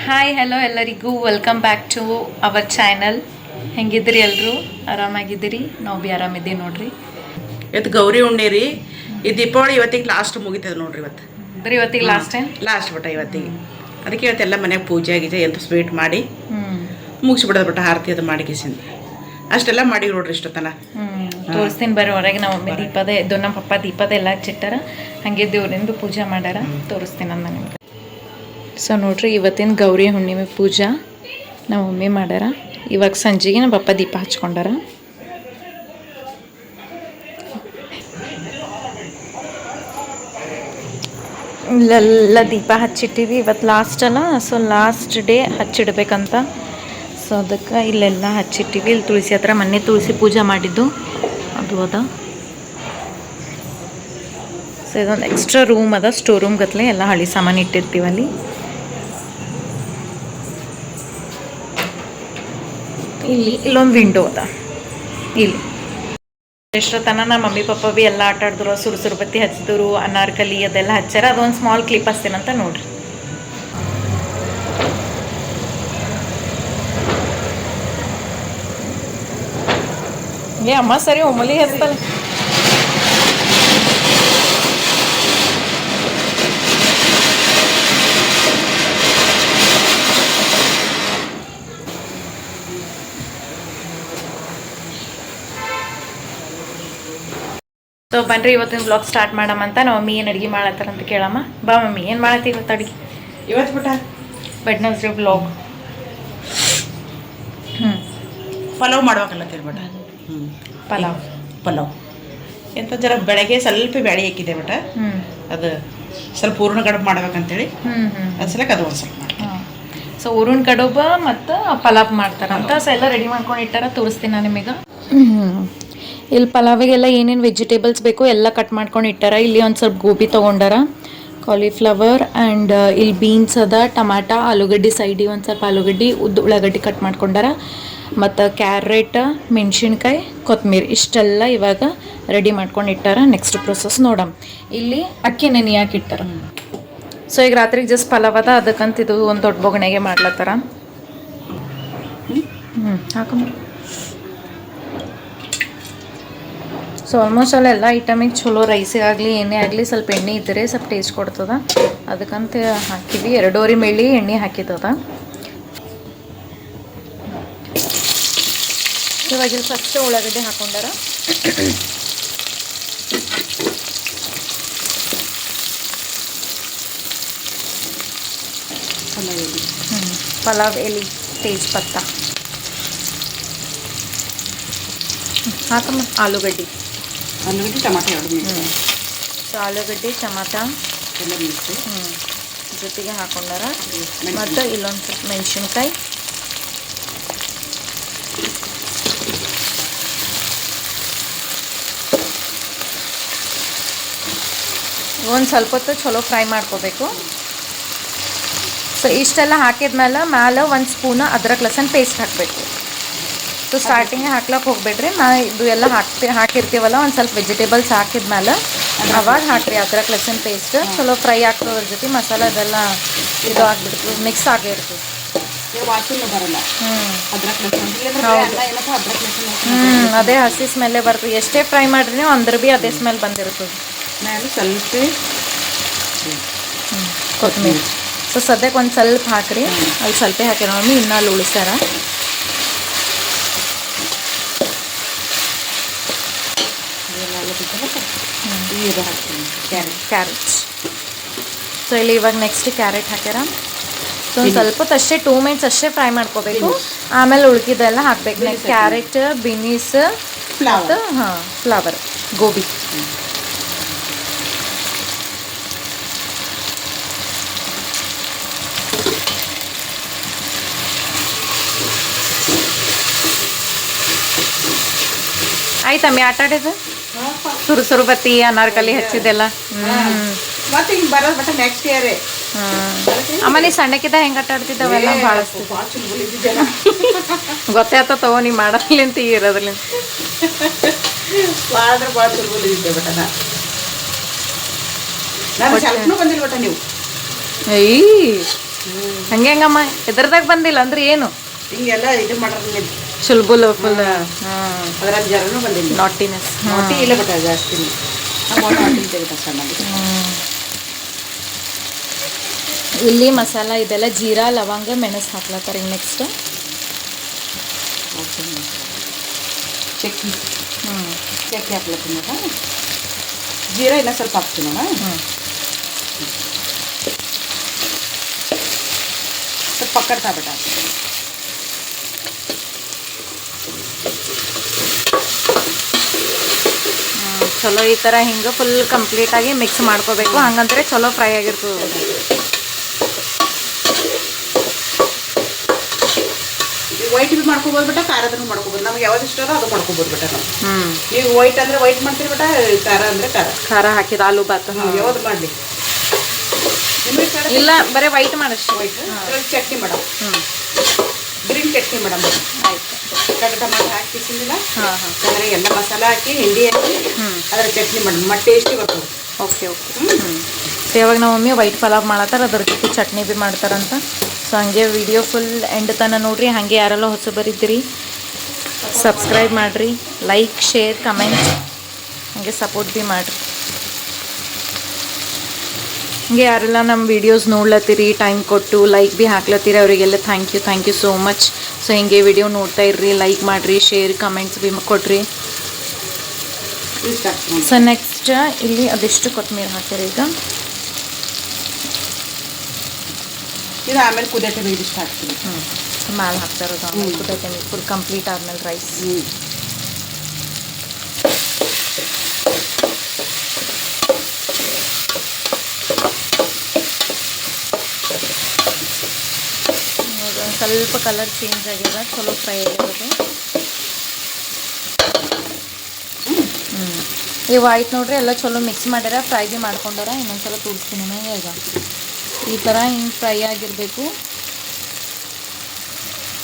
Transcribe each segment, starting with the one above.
Hi hello ಎಲ್ಲರಿಗೂ welcome back to our channel. ಹೆಂಗಿದ್ರಿ ಎಲ್ಲರೂ? ಆರಾಮಾಗಿದ್ದೀರಿ? ನಾವು ಭೀ ಆರಾಮಿದ್ದೀವಿ ನೋಡ್ರಿ. ಇವತ್ತು ಗೌರಿ ಉಣ್ಣೆ ರೀ. ಈ ದೀಪಾವಳಿ ಇವತ್ತಿಗೆ ಲಾಸ್ಟ್ ಮುಗಿತದೆ ನೋಡ್ರಿ. ಬರೀ ಇವತ್ತಿಗೆ ಲಾಸ್ಟ್ ಬಟ ಇವತ್ತಿಗೆ. ಅದಕ್ಕೆ ಇವತ್ತೆಲ್ಲ ಮನೆಯಾಗ ಪೂಜೆ ಆಗಿದೆ, ಎಂತ ಸ್ವೀಟ್ ಮಾಡಿ ಮುಗಿಸ್ಬಿಡೋದು ಬಟ. ಆರತಿ ಅದು ಮಾಡಿ ಕಿಸಿಂದ ಅಷ್ಟೆಲ್ಲ ಮಾಡಿ ನೋಡ್ರಿ ಇಷ್ಟೊತ್ತನ. ತೋರಿಸ್ತೀನಿ ಬರ್ರಿ ಹೊರಗೆ. ನಮ್ಮ ಮಮ್ಮಿ ದೀಪದ ಇದು ನಮ್ಮ ಪಪ್ಪ ದೀಪದ ಎಲ್ಲ ಹಚ್ಚಿಟ್ಟಾರ, ಹಾಗೆ ದೇವ್ರಿಂದ ಪೂಜೆ ಮಾಡ್ಯಾರ. ತೋರಿಸ್ತೀನಿ ಅಂದ ನಿಮ್ಗೆ. ಸೊ ನೋಡ್ರಿ, ಇವತ್ತಿನ ಗೌರಿ ಹುಣ್ಣಿಮೆ ಪೂಜಾ ನಮ್ಮ ಮಮ್ಮಿ ಮಾಡ್ಯಾರ. ಇವಾಗ ಸಂಜೆಗೆ ನಮ್ಮ ಪಪ್ಪ ದೀಪ ಹಚ್ಕೊಂಡಾರ. ಇಲ್ಲೆಲ್ಲ ದೀಪ ಹಚ್ಚಿಟ್ಟಿವಿ. ಇವತ್ತು ಲಾಸ್ಟ್ ಅಲ್ಲ, ಸೊ ಲಾಸ್ಟ್ ಡೇ ಹಚ್ಚಿಡ್ಬೇಕಂತ. ಸೊ ಅದಕ್ಕೆ ಇಲ್ಲೆಲ್ಲ ಹಚ್ಚಿಟ್ಟಿವಿ. ಇಲ್ಲಿ ತುಳಸಿ ಹತ್ರ ಮೊನ್ನೆ ತುಳಸಿ ಪೂಜೆ ಮಾಡಿದ್ದು ಅದು ಅದ. ಸೊ ಇದೊಂದು ಎಕ್ಸ್ಟ್ರಾ ರೂಮ್ ಅದ, ಸ್ಟೋರ್ ರೂಮ್ ಗತ್ಲೆ ಎಲ್ಲ ಹಳಿ ಸಾಮಾನು ಇಟ್ಟಿರ್ತೀವಿ ಅಲ್ಲಿ. ಇಲ್ಲೊಂದು ವಿಂಡೋ ಅದ. ಇಲ್ಲಿ ಎಷ್ಟೊತ್ತನ ನಮ್ಮ ಮಮ್ಮಿ ಪಪ್ಪ ಭೀ ಎಲ್ಲ ಆಟ ಆಡಿದ್ರು, ಸುರು ಬತ್ತಿ ಹಚ್ಚಿದ್ರು, ಅನಾರ್ಕಲಿ ಅದೆಲ್ಲ ಹಚ್ಚಾರ. ಅದೊಂದು ಸ್ಮಾಲ್ ಕ್ಲಿಪ್ ಹಚ್ತೇನಂತ ನೋಡ್ರಿ. ಅಮ್ಮ ಸರಿ ಒಮ್ಮಲಿ ಹಚ್ತಲ್ಲ. ಸೊ ಬನ್ರಿ, ಇವತ್ತಿನ ಬ್ಲಾಗ್ ಸ್ಟಾರ್ಟ್ ಮಾಡಮಂತ. ನಾವು ಮಮ್ಮಿ ಏನು ಅಡುಗೆ ಮಾಡತ್ತಾರ ಅಂತ ಕೇಳಮ್ಮ. ಬಾ ಮಮ್ಮಿ, ಏನು ಮಾಡತ್ತಿ ಇವತ್ತು ಅಡುಗೆ? ಇವತ್ತು ಬಿಟ್ಟ ವೆಡ್ನೆಸ್ಡೇ ಬ್ಲಾಗ್. ಪಲಾವ್ ಮಾಡ್ಬೇಕಲ್ಲ ತಿರ್ಬಿಟ್ಟ. ಪಲಾವ್ ಎಂತ ಜರ ಬೆಳಗ್ಗೆ ಸ್ವಲ್ಪ ಬ್ಯಾಳಿ ಹಾಕಿದೆ ಬಟ. ಅದು ಸ್ವಲ್ಪ ಹೂರ್ಣ ಕಡುಬು ಮಾಡ್ಬೇಕಂತೇಳಿ ಅದು ಸಲಕ್ಕೆ ಅದು ಒಂದು ಸ್ವಲ್ಪ ಮಾಡಿ. ಸೊ ಹೂರ್ಣ ಕಡುಬು ಮತ್ತು ಪಲಾವ್ ಮಾಡ್ತಾರಂತ. ಸೊ ಎಲ್ಲ ರೆಡಿ ಮಾಡ್ಕೊಂಡು ಇಟ್ಟಾರ, ತೋರಿಸ್ತೀನಿ ನಾನು ನಿಮಗೆ. ಇಲ್ಲಿ ಪಲಾವಿಗೆಲ್ಲ ಏನೇನು ವೆಜಿಟೇಬಲ್ಸ್ ಬೇಕು ಎಲ್ಲ ಕಟ್ ಮಾಡ್ಕೊಂಡು ಇಟ್ಟಾರ. ಇಲ್ಲಿ ಒಂದು ಸ್ವಲ್ಪ ಗೋಬಿ ತೊಗೊಂಡಾರ, ಕಾಲಿಫ್ಲವರ್ ಆ್ಯಂಡ್ ಇಲ್ಲಿ ಬೀನ್ಸ್ ಅದ, ಟಮಾಟ, ಆಲೂಗಡ್ಡೆ ಸೈಡಿಗೆ ಒಂದು ಸ್ವಲ್ಪ ಆಲೂಗಡ್ಡೆ, ಉಳ್ಳಾಗಡ್ಡಿ ಕಟ್ ಮಾಡ್ಕೊಂಡಾರ, ಮತ್ತು ಕ್ಯಾರೆಟ್, ಮೆಣಸಿನ್ಕಾಯಿ, ಕೊತ್ತಂಬರಿ ಇಷ್ಟೆಲ್ಲ ಇವಾಗ ರೆಡಿ ಮಾಡ್ಕೊಂಡು ಇಟ್ಟಾರ. ನೆಕ್ಸ್ಟ್ ಪ್ರೊಸೆಸ್ ನೋಡಮ್. ಇಲ್ಲಿ ಅಕ್ಕಿ ನೆನೆಯಾಕೆ ಇಟ್ಟಾರ. ಸೊ ಈಗ ರಾತ್ರಿಗೆ ಜಸ್ಟ್ ಪಲಾವ್ ಅದ, ಅದಕ್ಕಂತ ಇದು ಒಂದು ದೊಡ್ಡ ಬೊಗಣೆಗೆ ಮಾಡ್ಲತ್ತಾರ. ಹಾಕಮ್ಮ. ಸೊ ಆಲ್ಮೋಸ್ಟ್ ಎಲ್ಲ ಐಟಮಿಗೆ ಚಲೋ, ರೈಸಿಗಾಗಲಿ ಏನೇ ಆಗಲಿ ಸ್ವಲ್ಪ ಎಣ್ಣೆ ಇದ್ದರೆ ಸ್ವಲ್ಪ ಟೇಸ್ಟ್ ಕೊಡ್ತದ. ಅದಕ್ಕಂತ ಹಾಕಿವಿ. 2 ಮೇಳಿ ಎಣ್ಣೆ ಹಾಕಿದ್ದದ. ಇವಾಗ ಇಲ್ಲಿ ಫಸ್ಟ್ ಉಳ್ಳಾಗಡ್ಡೆ ಹಾಕೊಂಡಾರ. ಪಲಾವ್ ಎಲೆ, ತೇಜ್ಪತ್ತ ಹಾಕಮ್ಮ. ಆಲೂಗಡ್ಡೆ, ಟಮಾಟ ಸೊ ಆಲೂಗಡ್ಡೆ, ಟಮಾಟ ಎಲ್ಲ ಮಿಕ್ಸ್ ಜೊತೆಗೆ ಹಾಕೊಂಡಾರ. ಮತ್ತು ಇಲ್ಲೊಂದು ಸ್ವಲ್ಪ ಮೆಣಸಿನ್ಕಾಯಿ, ಒಂದು ಸ್ವಲ್ಪ ಹೊತ್ತು ಚಲೋ ಫ್ರೈ ಮಾಡ್ಕೋಬೇಕು. ಸೊ ಇಷ್ಟೆಲ್ಲ ಹಾಕಿದ್ಮೇಲೆ ಮ್ಯಾಲೆ 1 ಸ್ಪೂನ್ ಅದ್ರಕ್ ಲಸನ್ ಪೇಸ್ಟ್ ಹಾಕಬೇಕು. ಸೊ ಸ್ಟಾರ್ಟಿಂಗ್ ಹಾಕ್ಲಕ್ಕೆ ಹೋಗ್ಬೇಡ್ರಿ. ಇದು ಎಲ್ಲ ಹಾಕಿರ್ತೀವಲ್ಲ, ಒಂದು ಸ್ವಲ್ಪ ವೆಜಿಟೇಬಲ್ಸ್ ಹಾಕಿದ್ಮೇಲೆ ಅವಾಗ ಹಾಕ್ರಿ ಅದ್ರಕ್ ಲಸನ್ ಪೇಸ್ಟ್. ಚಲೋ ಫ್ರೈ ಆಗ್ತದ್ರ ಜೊತೆ ಮಸಾಲೆ ಅದೆಲ್ಲ ಇದು ಆಗಿಬಿಡ್ತದೆ, ಮಿಕ್ಸ್ ಆಗಿರ್ತದೆ. ಅದೇ ಹಸಿ ಸ್ಮೆಲ್ಲೇ ಬರ್ತದೆ. ಎಷ್ಟೇ ಫ್ರೈ ಮಾಡ್ರಿ ನೀವು ಅಂದ್ರೆ ಭೀ ಅದೇ ಸ್ಮೆಲ್ ಬಂದಿರ್ತದೆ. ಸ್ವಲ್ಪ ಕೊತ್ತಂಬರಿ ಸೊ ಸದ್ಯಕ್ಕೆ ಒಂದು ಸ್ವಲ್ಪ ಹಾಕ್ರಿ. ಅಲ್ಲಿ ಸ್ವಲ್ಪ ಹಾಕಿರ ಮಮ್ಮಿ, ಇನ್ನೂ ಅಲ್ಲಿ ಉಳಿಸ್ಯಾರ. ಕ್ಯಾರೆಟ್. ಸೊ ಇಲ್ಲಿ ಇವಾಗ ನೆಕ್ಸ್ಟ್ ಕ್ಯಾರೆಟ್ ಹಾಕ್ಯಾರ. ಸೊ ಒಂದು ಸ್ವಲ್ಪ ಹೊತ್ತು ಅಷ್ಟೇ, 2 ಮಿನಿಟ್ಸ್ ಅಷ್ಟೇ ಫ್ರೈ ಮಾಡ್ಕೋಬೇಕು. ಆಮೇಲೆ ಉಳ್ಕಿದ್ದೆಲ್ಲ ಹಾಕ್ಬೇಕು. ನೆಕ್ಸ್ಟ್ ಕ್ಯಾರೆಟ್, ಬೀನೀಸ್ ಮತ್ತು ಫ್ಲವರ್, ಗೋಬಿ. ಆಯ್ತಮ್ಮಿ ಆಟ ಆಡಿದ್ದು? ಸುರು ಬತ್ತಿ, ಅನಾರ್ಕಲಿ ಹಚ್ಚಿದ್ದೆಲ್ಲ. ನೆಕ್ಸ್ಟ್ ಇಯರ್ ಅಮ್ಮ ನೀ ಸಣ್ಣಕ್ಕಿದ್ದ ಹೆಂಗೆ ಆಟ ಆಡ್ತಿದ್ದವೆಲ್ಲ ಭಾಳ ಗೊತ್ತೇ ಆತ ತಗೋ. ನೀ ಮಾಡೋದ್ಲಿಂತ ಇರೋದ್ಲಿಂತ ಭಾಳ ಸುಲಭ ಬಟ. ನಾನು ಸ್ವಲ್ಪನೂ ಬಂದಿಲ್ಲ ಬಟ ನೀವು. ಅಯ್ಯ ಹಂಗೆ ಹಂಗಮ್ಮ ಎದ್ರದಾಗ ಬಂದಿಲ್ಲ ಅಂದ್ರೆ ಏನು ಹಿಂಗೆಲ್ಲ ಇದು ಮಾಡ್ರಿ ಶುಲ್ಬುಲ್ ಫುಲ್ ಅದ್ರಲ್ಲಿ ಜರನೂ ಬಂದಿಲ್ಲ ನಾಟಿನೆಸ್ ನಾಟಿ ಇಲ್ಲ ಬಟ್ ಜಾಸ್ತಿ ನಾಟಿ ತೆಗಿತ ಸಣ್ಣ ಇಲ್ಲಿ ಮಸಾಲ ಇದೆಲ್ಲ ಜೀರಾ ಲವಂಗ ಮೆಣಸು ಹಾಕ್ಲತ್ತಾರೆ ಈಗ ನೆಕ್ಸ್ಟ್ ಚಕ್ಕಿ ಚಕ್ಕಿ ಹಾಕ್ಲತ್ತೀನಿ ನೋಡ ಜೀರಾ ಇನ್ನೂ ಸ್ವಲ್ಪ ಹಾಕ್ತೀನಿ ನೋಡ ಸ್ವಲ್ಪ ಪಕ್ಕಡ್ತಾ ಬಿಟ್ಟ ಚಲೋ ಈ ಥರ ಹಿಂಗೆ ಫುಲ್ ಕಂಪ್ಲೀಟಾಗಿ ಮಿಕ್ಸ್ ಮಾಡ್ಕೋಬೇಕು ಹಂಗಂದ್ರೆ ಚಲೋ ಫ್ರೈ ಆಗಿರ್ತದೆ ವೈಟ್ ಬಿ ಮಾಡ್ಕೋಬೋದು ಬಿಟ್ಟ ಖಾರದನ್ನು ಮಾಡ್ಕೋಬೋದು ನಮ್ಗೆ ಯಾವ್ದು ಇಷ್ಟ ಅದು ಮಾಡ್ಕೋಬೋದು ಬಿಟ್ಟ ನಾವು ನೀವು ವೈಟ್ ಅಂದರೆ ವೈಟ್ ಮಾಡ್ತೀರಿ ಬಿಟ್ಟ ಖಾರ ಅಂದರೆ ಖಾರ ಹಾಕಿದ ಆಲೂ ಬಾತ್ ಯಾವ್ದು ಮಾಡಲಿ ಇಲ್ಲ ಬರೀ ವೈಟ್ ಮಾಡಷ್ಟು white chutney madam green chutney madam ಆಯ್ತು ಟಮಾಟೊ ಹಾಕಿಸಿಲ್ಲ ಹಾಂ ಹಾಂ ಅದ್ರಾಗ ಎಲ್ಲ ಮಸಾಲ ಹಾಕಿ ಹಿಂಡಿ ಹಾಕಿ ಅದ್ರ ಚಟ್ನಿ ಮೇಡಮ್ ಟೇಸ್ಟಿ ಬರ್ತದೆ ಓಕೆ ಸೊ ಇವಾಗ ನಮ್ಮ ಮಮ್ಮಿ ವೈಟ್ ಪಲಾವ್ ಮಾಡತ್ತಾರ ಅದ್ರ ಜೊತೆ ಚಟ್ನಿ ಭೀ ಮಾಡ್ತಾರಂತ ಸೊ ಹಂಗೆ ವಿಡಿಯೋ ಫುಲ್ ಎಂಡ್ ತನಕ ನೋಡ್ರಿ ಹಾಗೆ ಯಾರೆಲ್ಲ ಹೊಸಬರಿದ್ದೀರಿ ಸಬ್ಸ್ಕ್ರೈಬ್ ಮಾಡಿರಿ ಲೈಕ್ ಶೇರ್ ಕಮೆಂಟ್ ಹಾಗೆ ಸಪೋರ್ಟ್ ಭೀ ಮಾಡಿರಿ ಹಂಗೆ ಯಾರೆಲ್ಲ ನಮ್ಮ ವೀಡಿಯೋಸ್ ನೋಡ್ಲತ್ತೀರಿ ಟೈಮ್ ಕೊಟ್ಟು ಲೈಕ್ ಭೀ ಹಾಕ್ಲತ್ತೀರಿ ಅವರಿಗೆಲ್ಲ thank you so much so ಹಿಂಗೆ ವಿಡಿಯೋ ನೋಡ್ತಾ ಇರ್ರಿ ಲೈಕ್ ಮಾಡಿರಿ ಶೇರ್ ಕಮೆಂಟ್ಸ್ ಭೀ ಕೊಡ್ರಿ ಸೊ ನೆಕ್ಸ್ಟ್ ಇಲ್ಲಿ ಅದೆಷ್ಟು ಕೊತ್ತಂಬರಿ ಹಾಕ್ಯಾರ ಈಗ ಇದು ಆಮೇಲೆ ಕುದಿಯಕ್ಕೆ ಇದಿಷ್ಟು ಹಾಕ್ತೀವಿ ಮ್ಯಾಲೆ ಹಾಕ್ತಾ ಇರೋದು ಆಮೇಲೆ ಕುದೈತೆ ಫುಲ್ ಕಂಪ್ಲೀಟ್ ಆದ್ಮೇಲೆ ರೈಸ್ ಸ್ವಲ್ಪ ಕಲರ್ ಚೇಂಜ್ ಆಗಿದೆ ಚಲೋ ಫ್ರೈ ಆಗಿರೋದು ಈ ವೈಟ್ ನೋಡ್ರಿ ಎಲ್ಲ ಚಲೋ ಮಿಕ್ಸ್ ಮಾಡ್ಯಾರ ಫ್ರೈ ಭೀ ಮಾಡ್ಕೊಂಡಾರ ಇನ್ನೊಂದ್ಸಲ ತೋರಿಸ್ತೀನಿ ನನಗೆ ಈಗ ಈ ಥರ ಹಿಂಗೆ ಫ್ರೈ ಆಗಿರಬೇಕು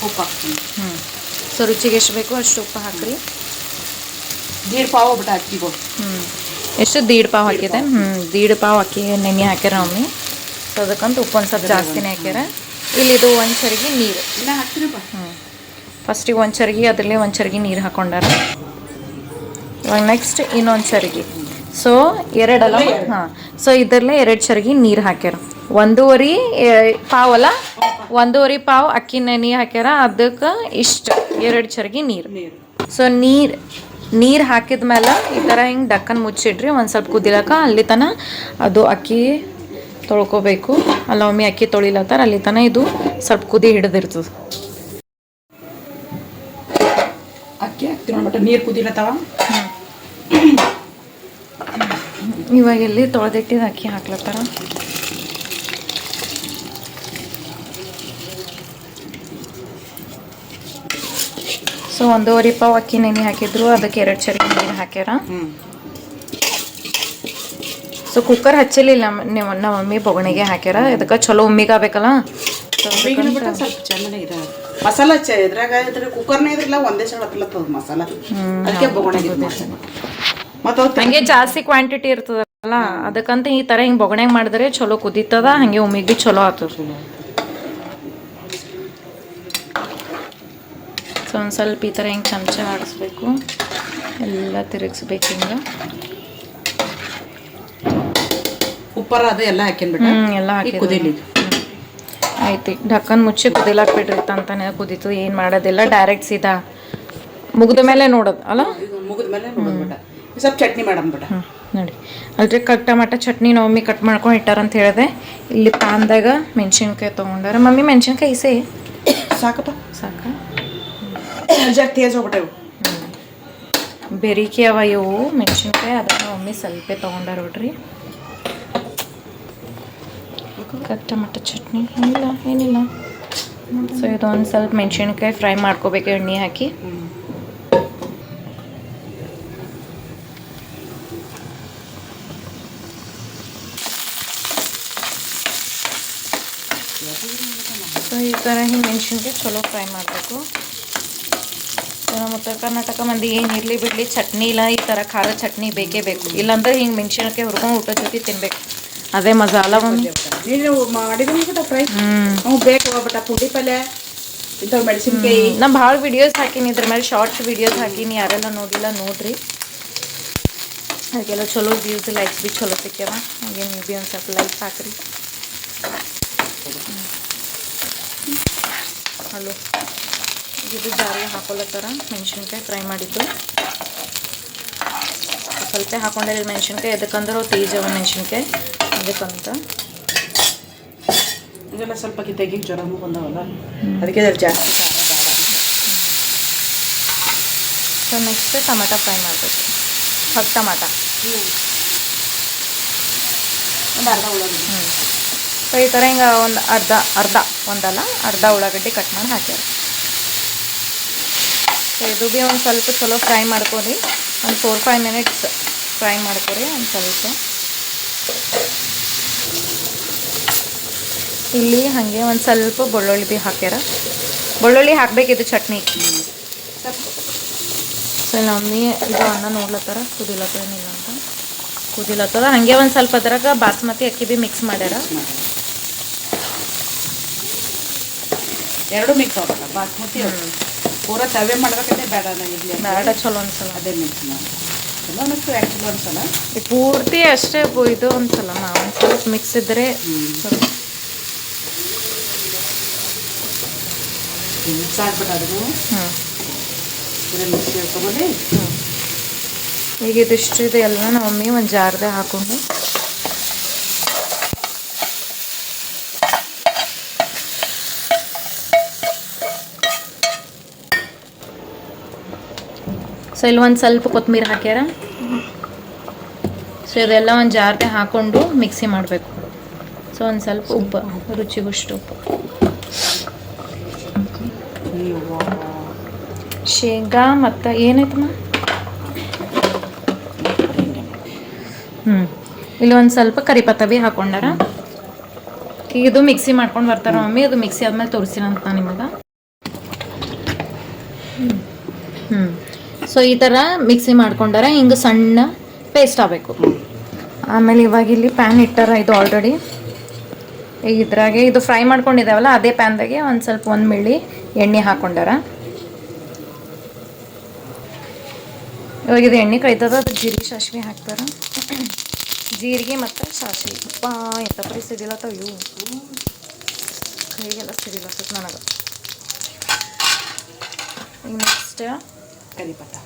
ಉಪ್ಪು ಹಾಕ್ತೀನಿ ಸೊ ರುಚಿಗೆ ಎಷ್ಟು ಬೇಕು ಅಷ್ಟು ಉಪ್ಪು ಹಾಕ್ರಿ ದೀಡ್ ಪಾವ್ ಬಿಟ್ಟು ಅಕ್ಕಿಗೂ ಎಷ್ಟು ದೀಡ್ ಪಾವ್ ಹಾಕಿದೆ ದೀಡ್ ಪಾವ್ ಅಕ್ಕಿ ನೆನೆ ಹಾಕ್ಯಾರ ಮಮ್ಮಿ ಸೊ ಅದಕ್ಕಂತ ಉಪ್ಪು ಒಂದು ಸ್ವಲ್ಪ ಜಾಸ್ತಿನೇ ಹಾಕ್ಯಾರ ಇಲ್ಲಿ ಇದು ಒಂದು ಚರಿಗೆ ನೀರು ಇಲ್ಲ ಹಾಕ್ತೀನಪ್ಪ ಫಸ್ಟಿಗೆ ಒಂದು ಚರಿಗೆ ಅದರಲ್ಲೇ ಒಂದು ಚರಿಗೆ ನೀರು ಹಾಕೊಂಡಾರ ಇವಾಗ ನೆಕ್ಸ್ಟ್ ಇನ್ನೊಂದು ಚರಿಗೆ ಸೊ ಎರಡಲ್ಲ ಸೊ ಇದರಲ್ಲೇ 2 ಚರಿಗೆ ನೀರು ಹಾಕ್ಯಾರ 1.5 ಪಾವ್ ಅಲ್ಲ 1.5 ಪಾವ್ ಅಕ್ಕಿ ನೆನೆ ಹಾಕ್ಯಾರ ಅದಕ್ಕೆ ಇಷ್ಟು 2 ಚರಿಗೆ ನೀರು ಸೊ ನೀರು ಹಾಕಿದ ಮೇಲೆ ಈ ಥರ ಹಿಂಗೆ ಡಕ್ಕನ್ ಮುಚ್ಚಿಡ್ರಿ ಒಂದು ಸ್ವಲ್ಪ ಕುದಿಲಕ್ಕ ಅಲ್ಲಿ ತನಕ ಅದು ಅಕ್ಕಿ ತೊಳ್ಕೊಬೇಕು ಅಲ್ಲ ಒಮ್ಮೆ ಅಕ್ಕಿ ತೊಳಿಲತ್ತಾರ ಅಲ್ಲಿ ತನಕ ಇದು ಸ್ವಲ್ಪ ಕುದಿ ಹಿಡಿದಿರ್ತದೆ ಅಕ್ಕಿ ಹಾಕ್ತೀವಿ ನೋಡ್ಬಿಟ್ಟು ನೀರು ಕುದಿಲತ್ತವ ಇವಾಗ ಎಲ್ಲಿ ತೊಳೆದಿಟ್ಟಿದ ಅಕ್ಕಿ ಹಾಕ್ಲತ್ತಾರ ಸೊ 1.5 ಪಾವ್ ಅಕ್ಕಿ ನೆನೆ ಹಾಕಿದ್ರು ಅದಕ್ಕೆ 2 ಚರಿಗೆ ನೀರು ಹಾಕ್ಯಾರ ಸೊ ಕುಕ್ಕರ್ ಹಚ್ಚಲಿಲ್ಲ ನಮ್ಮ ಮಮ್ಮಿ ಬೊಗಣಿಗೆ ಹಾಕ್ಯಾರ ಇದಕ್ಕೆ ಚಲೋ ಉಮ್ಮಿಗಾಗಬೇಕಲ್ಲ ಸ್ವಲ್ಪ ಚೆನ್ನಾಗಿ ಮಸಾಲ ಇದ್ರಾಗ ಕುಕ್ಕರ್ನೇ ಇದ್ರಲ್ಲ ಒಂದೇ ಸಲ ಹತ್ತಲತ್ತದ ಮಸಾಲ ಅದಕ್ಕೆ ಬೊಗಣೆಗೆ ಮತ್ತು ಹಂಗೆ ಜಾಸ್ತಿ ಕ್ವಾಂಟಿಟಿ ಇರ್ತದಲ್ಲ ಅದಕ್ಕಂತ ಈ ಥರ ಹಿಂಗೆ ಬೊಗಣೆಗೆ ಮಾಡಿದ್ರೆ ಚಲೋ ಕುದೀತದ ಹಾಗೆ ಉಮ್ಮಿಗೆ ಭೀ ಚಲೋ ಆಗ್ತದೆ ಸೊ ಒಂದು ಸ್ವಲ್ಪ ಈ ಥರ ಹಿಂಗೆ ಚಮಚ ಆಡಿಸ್ಬೇಕು ಎಲ್ಲ ತಿರುಗಿಸ್ಬೇಕು ಹಿಂಗೆ ಉಪ್ಪರ ಅದು ಎಲ್ಲ ಹಾಕಿನ್ಬಿಟ್ಟು ಎಲ್ಲ ಹಾಕಿ ಕುದೀಲಿ ಆಯ್ತು ಢಕ್ಕನ್ ಮುಚ್ಚಿ ಕುದಿಲಾಕ್ ಬಿಡ್ರಿ ಅಂತಾನೆ ಕುದೀತು ಏನು ಮಾಡೋದಿಲ್ಲ ಡೈರೆಕ್ಟ್ ಸೀದಾ ಮುಗಿದ ಮೇಲೆ ನೋಡೋದು ಅಲ್ಲ ಮುಗಿದ ಮೇಲೆ ನೋಡೋದ್ಬಿಟ್ಟ ಸ್ವಲ್ಪ ಚಟ್ನಿ ಮಾಡಂಬಿಟ್ಟ ನೋಡಿ ಅಲ್ರಿ ಟಮಾಟ ಚಟ್ನಿ ನಮ್ಮ ಮಮ್ಮಿ ಕಟ್ ಮಾಡ್ಕೊಂಡು ಇಟ್ಟಾರಂತ ಹೇಳಿದೆ ಇಲ್ಲಿ ಪ್ಯಾನ್ದಾಗ ಮೆಣಸಿನ್ಕಾಯಿ ತೊಗೊಂಡಾರ ಮಮ್ಮಿ ಮೆಣಸಿನ್ಕಾಯಿ ಇಸೆ ಸಾಕಪ್ಪ ಸಾಕ ಜಾಸ್ತಿ ತೇಜ್ ಹೋಗ್ಬಿಟ್ಟೆವು ಬೆರಿಕೆ ಅವ ಇವು ಮೆಣಸಿನ್ಕಾಯಿ ಅದನ್ನು ಮಮ್ಮಿ ಸ್ವಲ್ಪ ತೊಗೊಂಡಾರ ಬಿಡ್ರಿ ಟಮಾಟ ಚಟ್ನಿ ಏನಿಲ್ಲ ಸೊ ಇದು ಒಂದು ಸ್ವಲ್ಪ ಮೆಣಸಿನ್ಕಾಯಿ ಫ್ರೈ ಮಾಡ್ಕೋಬೇಕು ಎಣ್ಣೆ ಹಾಕಿ ಸೊ ಈ ಥರ ಹಿಂಗೆ ಮೆಣಸಿನ್ಕಾಯಿ ಚಲೋ ಫ್ರೈ ಮಾಡಬೇಕು ನಮ್ಮ ಉತ್ತರ ಕರ್ನಾಟಕ ಮಂದಿ ಏನು ಇರಲಿ ಬಿಡಲಿ ಚಟ್ನಿ ಇಲ್ಲ ಈ ಥರ ಖಾರ ಚಟ್ನಿ ಬೇಕೇ ಬೇಕು ಇಲ್ಲಾಂದ್ರೆ ಹಿಂಗೆ ಮೆಣಸಿನ್ಕಾಯಿ ಹುರ್ಕೊಂಡು ಊಟದ ಜೊತೆ ತಿನ್ಬೇಕು ಅದೇ ಮಜಾ ಅಲ್ಲ ಮಮ್ಮಿ ನೀನು ಮಾಡಿದ್ರೆ ಬಿಟ್ಟ ಫ್ರೈ ಹ್ಞೂ ಬೇಕು ಬಟ್ ಪುಂಡಿ ಪಲ್ಯ ಇಂಥವು ಮೆಣಸಿನ್ಕಾಯಿ ನಾ ಭಾಳ ವಿಡಿಯೋಸ್ ಹಾಕೀನಿ ಇದ್ರ ಮೇಲೆ ಶಾರ್ಟ್ ವಿಡಿಯೋಸ್ ಹಾಕೀನಿ ಯಾರೆಲ್ಲ ನೋಡಿಲ್ಲ ನೋಡ್ರಿ ಅದಕ್ಕೆಲ್ಲ ಚಲೋ ವ್ಯೂಸ್ ಲೈಕ್ಸ್ ಭೀ ಚಲೋ ಸಿಕ್ಕ್ಯಾವ ಹಾಗೆ ನೀವು ಭೀ ಒಂದು ಸ್ವಲ್ಪ ಲೈಕ್ ಹಾಕ್ರಿ ಹಲೋ ಇದು ಜಾರಿಗೆ ಹಾಕೊಳತ್ತಾರ ಮೆಣಸಿನ್ಕಾಯಿ ಫ್ರೈ ಮಾಡಿದ್ದು ಸ್ವಲ್ಪ ಹಾಕೊಂಡೆ ಮೆಣಸಿನ್ಕಾಯಿ ಎದಕ್ಕಂದ್ರೆ ಅವು ತೇಜವ ಮೆಣಸಿನ್ಕಾಯಿ ಅದಕ್ಕಂತ ಇದೆಲ್ಲ ಸ್ವಲ್ಪ ತೆಗಿಗೆ ಜ್ವರ ಬಂದವಲ್ಲ ಅದಕ್ಕೆ ಜಾಸ್ತಿ ಖಾರ ಬೇಡ ಸೊ ನೆಕ್ಸ್ಟ್ ಟೊಮೆಟೊ ಫ್ರೈ ಮಾಡಬೇಕು ಹತ್ತು ಟೊಮಾಟ ಒಂದು ಅರ್ಧ ಉಳ್ಳಾಗಡ್ಡಿ ಸೊ ಈ ಥರ ಹಿಂಗೆ ಒಂದು ಅರ್ಧ ಉಳ್ಳಾಗಡ್ಡಿ ಕಟ್ ಮಾಡಿ ಹಾಕ್ಯಾರ ಸೊ ಇದು ಭೀ ಒಂದು ಸ್ವಲ್ಪ ಚಲೋ ಫ್ರೈ ಮಾಡ್ಕೊರಿ ಒಂದು 4-5 ಮಿನಿಟ್ಸ್ ಫ್ರೈ ಮಾಡ್ಕೊರಿ ಒಂದು ಸ್ವಲ್ಪ ಇಲ್ಲಿ ಹಾಗೆ ಒಂದು ಸ್ವಲ್ಪ ಬೆಳ್ಳುಳ್ಳಿ ಭೀ ಹಾಕ್ಯಾರ ಬೆಳ್ಳುಳ್ಳಿ ಹಾಕಬೇಕಿದು ಚಟ್ನಿ ಸೊ ನಮ್ಮಿ ಇದು ಅನ್ನ ನೋಡ್ಲತ್ತಾರ ಕುದಿಲತ್ತೇನಿಲ್ಲ ಅಂತ ಕುದಿಲತ್ತದ ಹಾಗೆ ಒಂದು ಸ್ವಲ್ಪ ಅದ್ರಾಗ ಬಾಸ್ಮತಿ ಅಕ್ಕಿ ಭೀ ಮಿಕ್ಸ್ ಮಾಡ್ಯಾರ ಎರಡು ಮಿಕ್ಸ್ ಆಗಲ್ಲ ಬಾಸ್ಮತಿ ಪೂರ ತವೆ ಮಾಡ್ಬೇಕಂದ್ರೆ ಬೇಡ ಇಡ್ಲಿ ಬೇಡ ಚಲೋ ಅನ್ಸಲ್ಲ ಅದೇ ಮಿಕ್ಸ್ ಮಾಡಿ ಚಲೋ ಅನಿಸ್ತು ಆ್ಯಕ್ಚುಲಿ ಒಂದ್ಸಲ ಪೂರ್ತಿ ಅಷ್ಟೇ ಇದು ಒಂದ್ಸಲ ಒಂದು ಸ್ವಲ್ಪ ಮಿಕ್ಸ್ ಇದ್ದರೆ ಸ್ವಲ್ಪ ಮಿಕ್ಸ್ ಆಗ್ಬಿಟ್ಟು ಅದನ್ನು ಮಿಕ್ಸ್ ತಗೊಂಡು ಈಗ ಇದಿಷ್ಟು ಇದೆ ಎಲ್ಲ ನಮ್ಮ ಮಮ್ಮಿ ಒಂದು ಜಾರ್ದೆ ಹಾಕೊಂಡು ಸೊ ಇಲ್ಲಿ ಒಂದು ಸ್ವಲ್ಪ ಕೊತ್ತಂಬರಿ ಹಾಕ್ಯಾರ ಸೊ ಇದೆಲ್ಲ ಒಂದು ಜಾರ್ಗೆ ಹಾಕ್ಕೊಂಡು ಮಿಕ್ಸಿ ಮಾಡಬೇಕು ಸೊ ಒಂದು ಸ್ವಲ್ಪ ಉಪ್ಪು ರುಚಿಗಷ್ಟು ಉಪ್ಪು ಶೇಂಗಾ ಮತ್ತು ಏನಾಯ್ತಮ್ಮ ಇಲ್ಲಿ ಒಂದು ಸ್ವಲ್ಪ ಕರಿಪತ್ತ ಭೀ ಹಾಕೊಂಡಾರ ಈಗ ಇದು ಮಿಕ್ಸಿ ಮಾಡ್ಕೊಂಡು ಬರ್ತಾರ ಮಮ್ಮಿ ಅದು ಮಿಕ್ಸಿ ಆದ್ಮೇಲೆ ತೋರಿಸ್ತೀನಿ ಅಂತ ನಿಮಗೆ ಸೊ ಈ ಥರ ಮಿಕ್ಸಿ ಮಾಡ್ಕೊಂಡಾರ ಹಿಂಗೆ ಸಣ್ಣ ಪೇಸ್ಟ್ ಆಗಬೇಕು ಆಮೇಲೆ ಇವಾಗ ಇಲ್ಲಿ ಪ್ಯಾನ್ ಇಟ್ಟಾರ ಇದು ಆಲ್ರೆಡಿ ಈಗ ಇದ್ರಾಗೆ ಇದು ಫ್ರೈ ಮಾಡ್ಕೊಂಡಿದ್ದಾವಲ್ಲ ಅದೇ ಪ್ಯಾನ್ದಾಗೆ ಒಂದು ಸ್ವಲ್ಪ ಒಂದು ಮಿಳ್ಳಿ ಎಣ್ಣೆ ಹಾಕ್ಕೊಂಡಾರ ಇವಾಗ ಇದು ಎಣ್ಣೆ ಕೈತದ ಅದು ಜೀರಿಗೆ ಸಾಸಿವೆ ಹಾಕ್ತಾರೆ ಜೀರಿಗೆ ಮತ್ತು ಸಾಸಿವೆ ಅಪ್ಪ ಎಂತ ಪರಿ ಸಿಡಿಲತ್ತವ ಇವು ಕೈಗೆಲ್ಲ ಸಿಡಿಲತ್ತದ ನನಗೆ ಈಗ ನೆಕ್ಸ್ಟ್ ಕರಿಪತ್ತ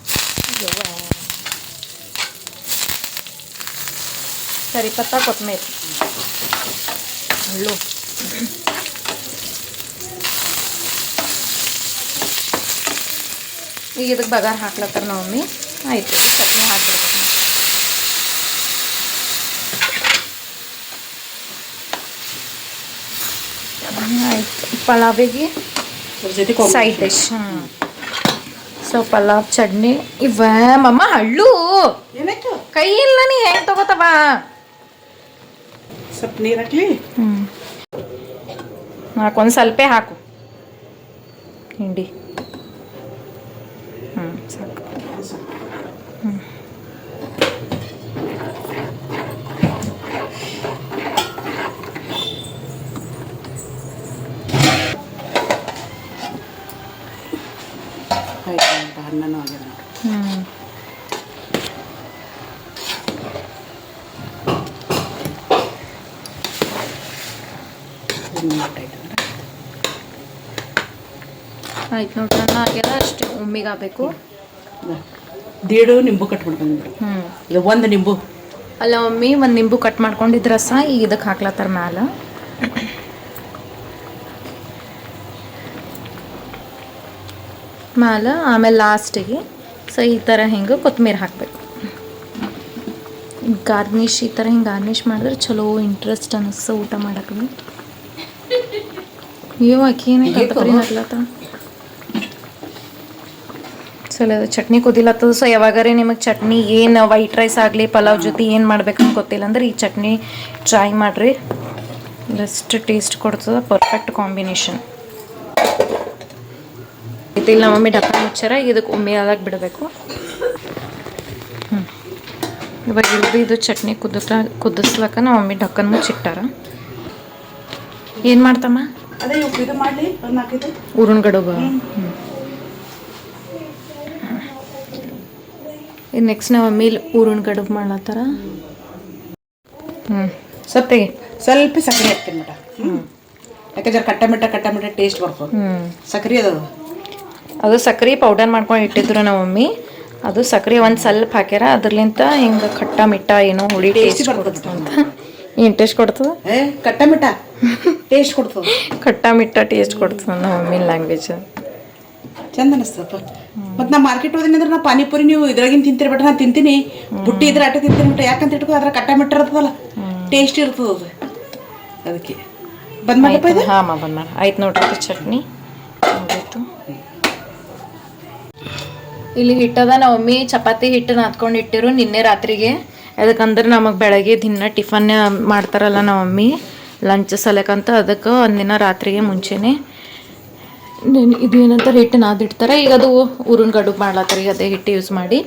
ಕರಿಪತ್ತ ಕೊತ್ತಂಬರಿ ಹಳ್ಳು ಈಗ ಇದಕ್ಕೆ ಬಗಾರ್ ಹಾಕ್ಲತ್ತಾರ ನಮ್ಮ ಮಮ್ಮಿ ಆಯಿತು ಚಟ್ನಿ ಹಾಕ್ಬಿಡ್ಬೇಕು ಆಯಿತು ಪಲಾವಿಗೆ side dish so pulao chutney ಇವ ಮಮ್ಮ ಹಳ್ಳು ಏನಾಯ್ತು ಕೈ ಇಲ್ಲ ನೀ ಹೆಂಗೆ ತಗೋತವ ಸ್ವಲ್ಪ ನೀರು ಹಾಕ್ಲಿ ಹಾಕೊಂದು ಸ್ವಲ್ಪ ಹಾಕು ಹಿಂಡಿ ಸಾಕು ಆಯ್ತು ಅನ್ನನೂ ಆಗ್ಯದ ಆಯ್ತು ನೋಡ್ರಿ ಅನ್ನ ಆಗ್ಯದ ಅಷ್ಟೇ ಒಮ್ಮಿಗೆ ಆಗಬೇಕು ದೀಡು ನಿಂಬು ಕಟ್ಬಿಡ್ತೀನಿ ಇದು ಒಂದು ನಿಂಬು ಅಲ್ಲ ಮಮ್ಮಿ ಒಂದು ನಿಂಬು ಕಟ್ ಮಾಡ್ಕೊಂಡಿದ್ದು ರಸ ಈಗ ಇದಕ್ಕೆ ಹಾಕ್ಲತ್ತಾರ ಮ್ಯಾಲ ಆಮೇಲೆ ಲಾಸ್ಟಿಗೆ ಸೊ ಈ ಥರ ಹಿಂಗೆ ಕೊತ್ತಂಬರಿ ಹಾಕಬೇಕು ಗಾರ್ನಿಷ್ ಈ ಥರ ಹಿಂಗೆ ಗಾರ್ನಿಷ್ ಮಾಡಿದ್ರೆ ಚಲೋ ಇಂಟ್ರೆಸ್ಟ್ ಅನ್ನಿಸ್ತು ಊಟ ಮಾಡಕ್ಕೆ ಅಯ್ಯೋ ಅಕ್ಕಿ ಹಾಕ್ಲತ್ತ ಚಲೋ ಚಟ್ನಿ ಕುದಿಲತ್ತದ ಸೊ ಯಾವಾಗಾರೆ ನಿಮಗೆ ಚಟ್ನಿ ಏನು ವೈಟ್ ರೈಸ್ ಆಗಲಿ ಪಲಾವ್ ಜೊತೆ ಏನು ಮಾಡ್ಬೇಕಂತ ಗೊತ್ತಿಲ್ಲ ಅಂದ್ರೆ ಈ ಚಟ್ನಿ ಟ್ರೈ ಮಾಡಿರಿ ಬೆಸ್ಟ್ ಟೇಸ್ಟ್ ಕೊಡ್ತದೆ ಪರ್ಫೆಕ್ಟ್ ಕಾಂಬಿನೇಷನ್ ಇಲ್ಲ ನಮ್ಮ ಮಮ್ಮಿ ಡಕ್ಕ ಮುಚ್ಚಾರ ಇದಕ್ಕೆ ಒಮ್ಮೆ ಆದಾಗ ಬಿಡಬೇಕು ಇವಾಗ ಇದು ಚಟ್ನಿ ಕುದಿಸ್ಲಕ್ಕ ನಮ್ಮ ಮಮ್ಮಿ ಡಕ್ಕನ್ ಮುಚ್ಚಿಟ್ಟಾರ ಏನು ಮಾಡ್ತಮ್ಮ? ಅದೇ ಇದು ಮಾಡಲಿ ಒಂದು ಹಾಕಿದ್ದು ಊರಿನ ಕಡುಬು. ಇದು ನೆಕ್ಸ್ಟ್ ನಾವು ಮೀಲ್ ಊರಿನ ಕಡುಬು ಮಾಡ್ಲತ್ತಾರ. ಸೊಪ್ಪಿಗೆ ಸ್ವಲ್ಪ ಸಕ್ಕರೆ ಹಾಕ್ತೀನಿ ಮೇಡ. ಯಾಕಂದ್ರೆ ಕಟ್ಟ ಮಿಟ್ಟ ಟೇಸ್ಟ್ ಬರ್ತದೆ. ಸಕ್ಕರೆ ಅದು ಸಕ್ಕರೆ ಪೌಡರ್ ಮಾಡ್ಕೊಂಡು ಇಟ್ಟಿದ್ರು ನಮ್ಮ ಮಮ್ಮಿ. ಅದು ಸಕ್ಕರೆ ಒಂದು ಸ್ವಲ್ಪ ಹಾಕ್ಯಾರ, ಅದ್ರಲಿಂತ ಹಿಂಗೆ ಖಟ್ಟ ಮಿಟ್ಟ ಏನೋ ಹುಳಿ ಟೇಸ್ಟ್ ಬರ್ತದೆ ಅಂತ. ಏನು ಟೇಸ್ಟ್ ಕೊಡ್ತದೆ? ಕಟ್ಟ ಮಿಟ್ಟ ಟೇಸ್ಟ್ ಕೊಡ್ತದೆ. ಖಟ್ಟ ಮಿಟ್ಟ ಟೇಸ್ಟ್ ಕೊಡ್ತದೆ ನಮ್ಮ ಮಮ್ಮಿ ಲ್ಯಾಂಗ್ವೇಜ್. ಚಂದ ಅನಿಸ್ತಪ್ಪ. ಮತ್ತು ನಾ ಮಾರ್ಕೆಟ್ ಹೋದಿನಿ ಅಂದ್ರೆ ನಾ ಪಾನಿಪುರಿ ನೀವು ಇದ್ರಾಗಿನ ತಿಂತೀರಿ ಬಟ್ ನಾನು ತಿಂತೀನಿ, ಬುಟ್ಟಿ ಇದ್ರೆ ಆಟ ತಿಂತೀನಿ ಬಿಟ್ಟು. ಯಾಕಂತ ಇಟ್ಕೋ ಅದ್ರ ಕಟ್ಟ ಮಿಟ್ಟ ಇರ್ತದಲ್ಲ, ಟೇಸ್ಟ್ ಇರ್ತದೆ ಅದು. ಅದಕ್ಕೆ ಬಂದ್ ಮಾಡಪ್ಪ ಇದು. ಹಾಂ ಬಂದ್ ಮಾಡಿ ಆಯ್ತು ನೋಡ್ರಿ. ಚಟ್ನಿ ಆಯಿತು. ಇಲ್ಲಿ ಹಿಟ್ಟದ ನಾವು ಮಮ್ಮಿ ಚಪಾತಿ ಹಿಟ್ಟು ನಾದ್ಕೊಂಡು ಇಟ್ಟಿರು ನಿನ್ನೆ ರಾತ್ರಿಗೆ. ಅದಕ್ಕಂದ್ರೆ ನಮಗೆ ಬೆಳಗ್ಗೆ ದಿನ ಟಿಫನ್ ಮಾಡ್ತಾರಲ್ಲ ನಮ್ಮ ಮಮ್ಮಿ ಲಂಚ್ ಸಲಕ್ಕಂತ, ಅದಕ್ಕೆ ಒಂದಿನ ರಾತ್ರಿಗೆ ಮುಂಚೆನೆ ಇದು ಏನಂತಾರೆ ಹಿಟ್ಟು ನಾದಿಡ್ತಾರೆ. ಈಗ ಅದು ಊರಿನ ಕಡುಬು ಮಾಡ್ಲತ್ತಾರೆ. ಈಗ ಅದೇ ಹಿಟ್ಟು ಯೂಸ್ ಮಾಡಿ.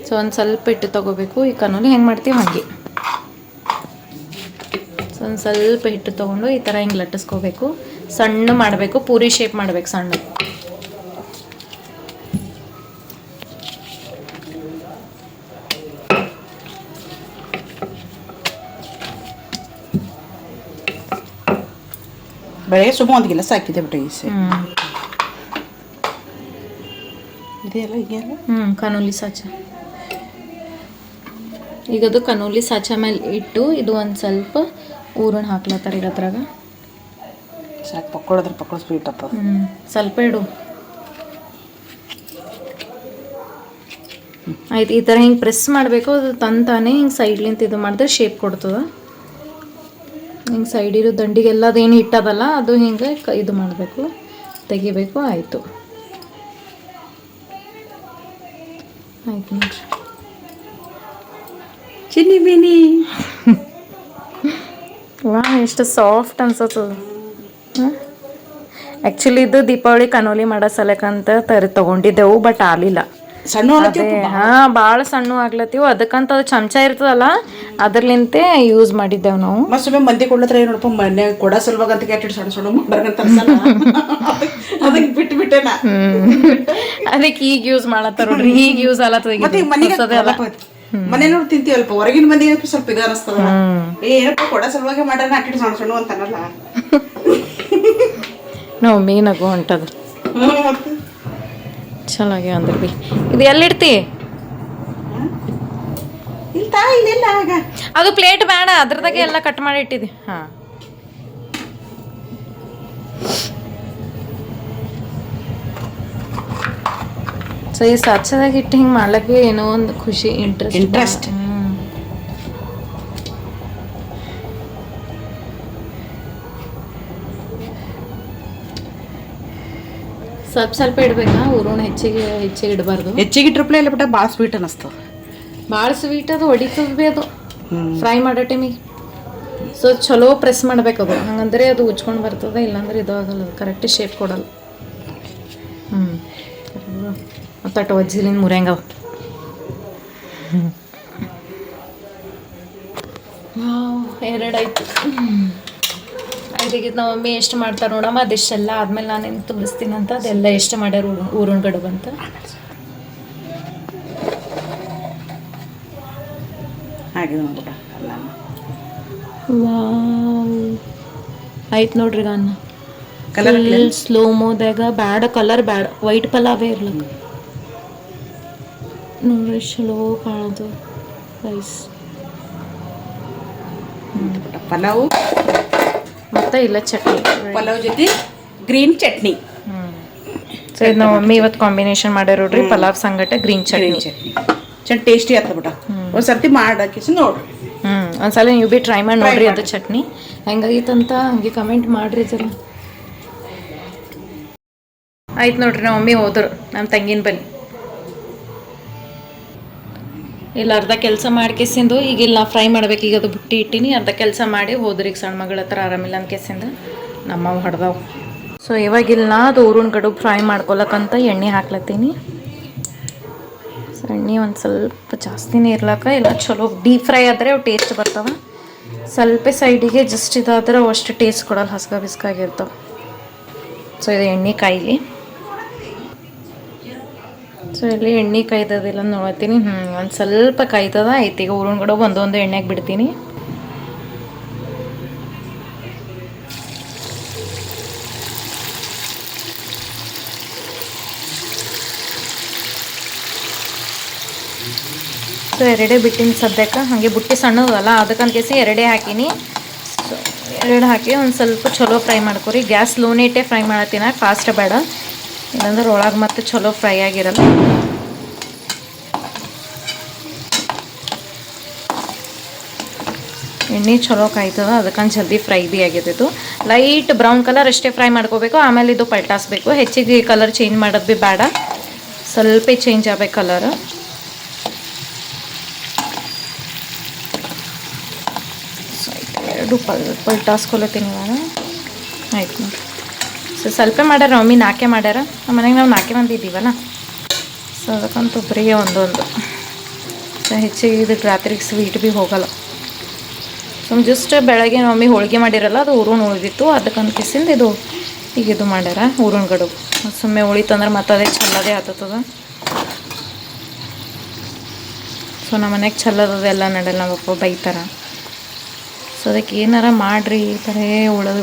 ಸೊ ಒಂದು ಸ್ವಲ್ಪ ಹಿಟ್ಟು ತೊಗೋಬೇಕು. ಈ ಕನೋಲಿ ಹೆಂಗೆ ಮಾಡ್ತೀವಿ ಹಾಗೆ ಸೊ ಒಂದು ಸ್ವಲ್ಪ ಹಿಟ್ಟು ತೊಗೊಂಡು ಈ ಥರ ಹಿಂಗೆ ಲಟ್ಟಿಸ್ಕೋಬೇಕು. ಸಣ್ಣ ಮಾಡಬೇಕು, ಪೂರಿ ಶೇಪ್ ಮಾಡಬೇಕು ಸಣ್ಣ. ಬೆಳಗ್ಗೆ ಸುಮ್ಮ ಒಂದು ಗಿಲಾಸ್ ಹಾಕಿದೆ ಬಿಟ್ಟು ಇದೆಯಲ್ಲ ಈಗೆಲ್ಲ ಕನೋಲಿ ಸಾಚ. ಈಗ ಅದು ಕನೋಲಿ ಸಾಚ ಮೇಲೆ ಇಟ್ಟು ಇದು ಒಂದು ಸ್ವಲ್ಪ ಊರಣ ಹಾಕ್ಲತ್ತಾರೆ ಈಗ ಅದ್ರಾಗ. ಸಾಕು ಪಕ್ಕೋಳ ಸ್ವೀಟ್ ಆಗ್ತದೆ. ಸ್ವಲ್ಪ ಇಡು. ಆಯ್ತು. ಈ ಥರ ಹಿಂಗೆ ಪ್ರೆಸ್ ಮಾಡಬೇಕು. ಅದು ತಾನೇ ಹಿಂಗೆ ಸೈಡ್ಲಿಂತ ಇದು ಮಾಡಿದ್ರೆ ಶೇಪ್ ಕೊಡ್ತದೆ. ಹಿಂಗೆ ಸೈಡ್ ಇರೋ ದಂಡಿಗೆಲ್ಲ ಅದೇನು ಹಿಟ್ಟದಲ್ಲ ಅದು ಹಿಂಗೆ ಇದು ಮಾಡಬೇಕು, ತೆಗಿಬೇಕು. ಆಯಿತು ಆಯ್ತು ನೋಡ್ರಿ. ಚಿನ್ನಿ ಮೀನಿ ವಾ ಎಷ್ಟು ಸಾಫ್ಟ್ ಅನ್ಸತ್ತದ. ಆ್ಯಕ್ಚುಲಿ ಇದು ದೀಪಾವಳಿ ಕನೋಲಿ ಮಾಡೋ ಸಲಕ್ಕಂತ ತೊಗೊಂಡಿದ್ದೆವು, ಬಟ್ ಆಗಲಿಲ್ಲ. ಸಣ್ಣ ಹಾಂ ಭಾಳ ಸಣ್ಣ ಆಗ್ಲತ್ತೀವಿ. ಅದಕ್ಕಂತ ಅದು ಚಮಚ ಇರ್ತದಲ್ಲ ಅದ್ರಲಿಂತೆ ಯೂಸ್ ಮಾಡಿದ್ದೆವು ನಾವು. ಮತ್ತೊಮ್ಮೆ ಮಂದಿ ಕೊಡ್ಲತ್ರ ಏನು ನೋಡಪ್ಪ ಮನೆ ಕೊಡ ಸಲುವಾಗ ಅಂತ ಕ್ಯಾಟಿಡ್ ಸಣ್ಣ ಸಣ್ಣ ಮಾಡ್ಬಾರ್ಗಂತ ಅದಕ್ಕೆ ಬಿಟ್ಟೆನಾ. ಅದಕ್ಕೆ ಈಗ ಯೂಸ್ ಮಾಡತ್ತಾರ ನೋಡ್ರಿ. ಈಗ ಯೂಸ್ ಆಗತ್ತದ. ಮನೆಯವ್ರು ತಿಂತೀವಲ್ಪ, ಹೊರಗಿನ ಮಂದಿಗೆ ಸ್ವಲ್ಪ ಇದು ಅನಿಸ್ತದ. ಏನಪ್ಪ ಕೊಡ ಸಲುವಾಗಿ ಮಾಡ್ಯಾರ ಹಾಕಿಟ್ಟು ಸಣ್ಣ ಸಣ್ಣ ಅಂತಾನಲ್ಲ. ನಾವು ಮೀನಾಗು ಹೊಂಟದ ಚೆನ್ನಾಗಿ ಅಂದ್ರೆ ಬಿ. ಇದು ಎಲ್ಲಿಡ್ತಿ? ಅದು ಪ್ಲೇಟ್ ಬೇಡ, ಅದ್ರದಾಗೆ ಎಲ್ಲ ಕಟ್ ಮಾಡಿ ಇಟ್ಟಿದ್ದೆ. ಹಾಂ ಸೊ ಈ ಸಾಚದಾಗ ಇಟ್ಟು ಹಿಂಗೆ ಮಾಡ್ಲಕ್ಕೆ ಏನೋ ಒಂದು ಖುಷಿ, ಇಂಟ್ರೆಸ್ಟ್. ಸ್ವಲ್ಪ ಇಡ್ಬೇಕಾ? ಊರೋಣ ಹೆಚ್ಚಿಗೆ ಇಡಬಾರ್ದು. ಹೆಚ್ಚಿಗೆ ಇಟ್ರಪ್ಲೆ ಇಲ್ಲ ಬಿಟ್ಟ ಭಾಳ ಸ್ವೀಟ್ ಅನ್ನಿಸ್ತದೆ. ಭಾಳ ಸ್ವೀಟ್ ಅದು ಹೊಡಿತದ ಭೀ ಅದು ಫ್ರೈ ಮಾಡೋ ಟೈಮಿಗೆ. ಸೊ ಚಲೋ ಪ್ರೆಸ್ ಮಾಡ್ಬೇಕು ಅದು, ಹಂಗಂದ್ರೆ ಅದು ಉಚ್ಕೊಂಡು ಬರ್ತದೆ. ಇಲ್ಲಾಂದ್ರೆ ಇದು ಆಗಲ್ಲ, ಅದು ಕರೆಕ್ಟ್ ಶೇಪ್ ಕೊಡಲ್ಲ. ಮತ್ತಟ್ಟು ವಜ್ಜಿಲಿಂದ ಮುರಿಯಂಗವ. ಎರಡಾಯ್ತು. ಅದಕ್ಕೆ ನಮ್ಮ ಮಮ್ಮಿ ಎಷ್ಟು ಮಾಡ್ತಾರೆ ನೋಡಮ್ಮ. ಅದೆಷ್ಟೆಲ್ಲ ಆದ್ಮೇಲೆ ನಾನೇನು ತುಂಬಿಸ್ತೀನಿ ಅಂತ. ಅದೆಲ್ಲ ಎಷ್ಟು ಮಾಡ್ಯಾರ ಊರಿನ ಕಡುಬು ಅಂತ. ಆಯ್ತು ನೋಡ್ರಿ. ಈಗ ಅನ್ನ ಕಲರ್ ಸ್ಲೋ ಮೋದಾಗ ಬ್ಯಾಡ, ಕಲರ್ ಬ್ಯಾಡ, ವೈಟ್ ಪಲಾವೇ ಇರ್ಲಕ್ಕ ನೋಡ್ರಿ. ಚಲೋ ಕಾಣೋದು ರೈಸ್ ಪಲಾವು ಮತ್ತು ಇಲ್ಲ ಚಟ್ನಿ. ಪಲಾವ್ ಜೊತೆ ಗ್ರೀನ್ ಚಟ್ನಿ. ಸೊ ಇದು ನಮ್ಮ ಮಮ್ಮಿ ಇವತ್ತು ಕಾಂಬಿನೇಷನ್ ಮಾಡ್ಯಾರ ನೋಡ್ರಿ. ಪಲಾವ್ ಸಂಗಟ ಗ್ರೀನ್ ಚಟ್ನಿ. ಚಟ್ನಿ ಟೇಸ್ಟಿ ಆಗ್ತದ ಬಿಡ. ಒಂದು ಸರ್ತಿ ಮಾಡಾಕಿಸಿ ನೋಡ್ರಿ. ಒಂದ್ಸಲ ನೀವು ಭೀ ಟ್ರೈ ಮಾಡಿ ನೋಡ್ರಿ ಅದು ಚಟ್ನಿ ಹೆಂಗಾಗಿತ್ತಂತ. ಹಂಗೆ ಕಮೆಂಟ್ ಮಾಡ್ರಿ ಜರ. ಆಯ್ತು ನೋಡ್ರಿ. ನಮ್ಮ ಮಮ್ಮಿ ಹೋದ್ರು ನಮ್ಮ ತಂಗಿನ ಬನ್ನಿ. ಇಲ್ಲ ಅರ್ಧ ಕೆಲಸ ಮಾಡ್ಕೆಸಿಂದು ಈಗ ಇಲ್ಲ ಫ್ರೈ ಮಾಡ್ಬೇಕು. ಈಗ ಅದು ಬುಟ್ಟಿ ಇಟ್ಟಿನಿ, ಅರ್ಧ ಕೆಲಸ ಮಾಡಿ ಹೋದ್ರಿ. ಈಗ ಸಣ್ಣ ಮಗಳ ಹತ್ರ ಆರಾಮಿಲ್ಲ ಅಂತ ಕೆಸಿಂದ ನಮ್ಮವು ಹೊಡೆದವು. ಸೊ ಇವಾಗಿಲ್ಲ ಅದು ಊರಿನ ಕಡುಬು ಫ್ರೈ ಮಾಡ್ಕೊಳಕ್ಕಂತ ಎಣ್ಣೆ ಹಾಕ್ಲತ್ತೀನಿ. ಸೊ ಎಣ್ಣೆ ಒಂದು ಸ್ವಲ್ಪ ಜಾಸ್ತಿನೇ ಇರ್ಲಾಕ ಇಲ್ಲ ಚಲೋ ಡೀಪ್ ಫ್ರೈ ಆದರೆ ಅವು ಟೇಸ್ಟ್ ಬರ್ತಾವೆ. ಸ್ವಲ್ಪ ಸೈಡಿಗೆ ಜಸ್ಟ್ ಇದಾದ್ರೆ ಅವು ಅಷ್ಟು ಟೇಸ್ಟ್ ಕೊಡಲ್ಲ, ಹಸ್ಕ ಬಿಸ್ಕಾಗಿರ್ತಾವೆ. ಸೊ ಇದು ಎಣ್ಣೆ ಕಾಯಿಲಿ. ಸೊ ಇಲ್ಲಿ ಎಣ್ಣೆ ಕಾಯ್ದದಿಲ್ಲ ನೋಡ್ತೀನಿ. ಒಂದು ಸ್ವಲ್ಪ ಕಾಯ್ತದ ಐತಿ. ಈಗ ಉರುಳ್ಗಡೆ ಒಂದೊಂದು ಎಣ್ಣೆಗೆ ಬಿಡ್ತೀನಿ. ಸೊ ಎರಡೇ ಬಿಟ್ಟಿನಿ ಸದ್ಯಕ್ಕೆ. ಹಾಗೆ ಬುಟ್ಟಿ ಸಣ್ಣದಲ್ಲ ಅದಕ್ಕಂತ ಕೇಸಿ ಎರಡೇ ಹಾಕೀನಿ. ಸೊ ಎರಡು ಹಾಕಿ ಒಂದು ಸ್ವಲ್ಪ ಚಲೋ ಫ್ರೈ ಮಾಡ್ಕೊರಿ. ಗ್ಯಾಸ್ ಲೋನೇ ಇಟ್ಟೆ ಫ್ರೈ ಮಾಡತ್ತೀನಿ, ಫಾಸ್ಟ್ ಬೇಡ, ಇಲ್ಲಾಂದ್ರೆ ಒಳಗೆ ಮತ್ತೆ ಚಲೋ ಫ್ರೈ ಆಗಿರಲ್ಲ. ಎಣ್ಣೆ ಚಲೋ ಕಾಯ್ತದ, ಅದಕ್ಕಂತ ಜಲ್ದಿ ಫ್ರೈ ಭೀ ಆಗಿದ್ದು. ಲೈಟ್ ಬ್ರೌನ್ ಕಲರ್ ಅಷ್ಟೇ ಫ್ರೈ ಮಾಡ್ಕೋಬೇಕು. ಆಮೇಲೆ ಇದು ಪಲ್ಟಾಸ್ಬೇಕು. ಹೆಚ್ಚಿಗೆ ಕಲರ್ ಚೇಂಜ್ ಮಾಡೋದು ಭೀ ಬೇಡ, ಸ್ವಲ್ಪ ಚೇಂಜ್ ಆಗ್ಬೇಕು ಕಲರ್. ಎರಡು ಪಲ್ಟಾಸ್ಕೊಲತ್ತೀನಿ ಇವಾಗ. ಆಯ್ತು ನೋಡಿ. ಸೊ ಸ್ವಲ್ಪ ಮಾಡ್ಯಾರ ಮಮ್ಮಿ, ನಾಲ್ಕೇ ಮಾಡ್ಯಾರ. ನಮ್ಮ ಮನೆಗೆ ನಾವು 4 ಮಂದಿ ಇದ್ದೀವಲ್ಲ, ಸೊ ಅದಕ್ಕಂತ ಒಬ್ಬರಿಗೆ ಒಂದೊಂದು. ಸೊ ಹೆಚ್ಚಿಗೆ ಇದಕ್ಕೆ ರಾತ್ರಿಗೆ ಸ್ವೀಟ್ ಭೀ ಹೋಗಲ್ಲ. ಸೊ ಜಸ್ಟ್ ಬೆಳಗ್ಗೆ ಮಮ್ಮಿ ಹೋಳಿಗೆ ಮಾಡಿರಲ್ಲ, ಅದು ಊರುಣ್ ಉಳಿದಿತ್ತು, ಅದಕ್ಕಂತ ಕಿಸಿಂದ ಇದು ಈಗ ಇದು ಮಾಡ್ಯಾರ ಊರುಣ್ ಗಡು. ಸುಮ್ಮನೆ ಉಳಿತಂದ್ರೆ ಮತ್ತೆ ಅದೇ ಚಲ್ಲದೇ ಆಗ್ತದ. ಸೊ ನಮ್ಮ ಮನೆಗೆ ಚಲ್ಲದೆಲ್ಲ ನಡೆಯಲ್ಲ, ನಮ್ಮಪ್ಪ ಬೈತಾರೆ. ಸೊ ಅದಕ್ಕೆ ಏನಾರ ಮಾಡಿರಿ, ಬರೀ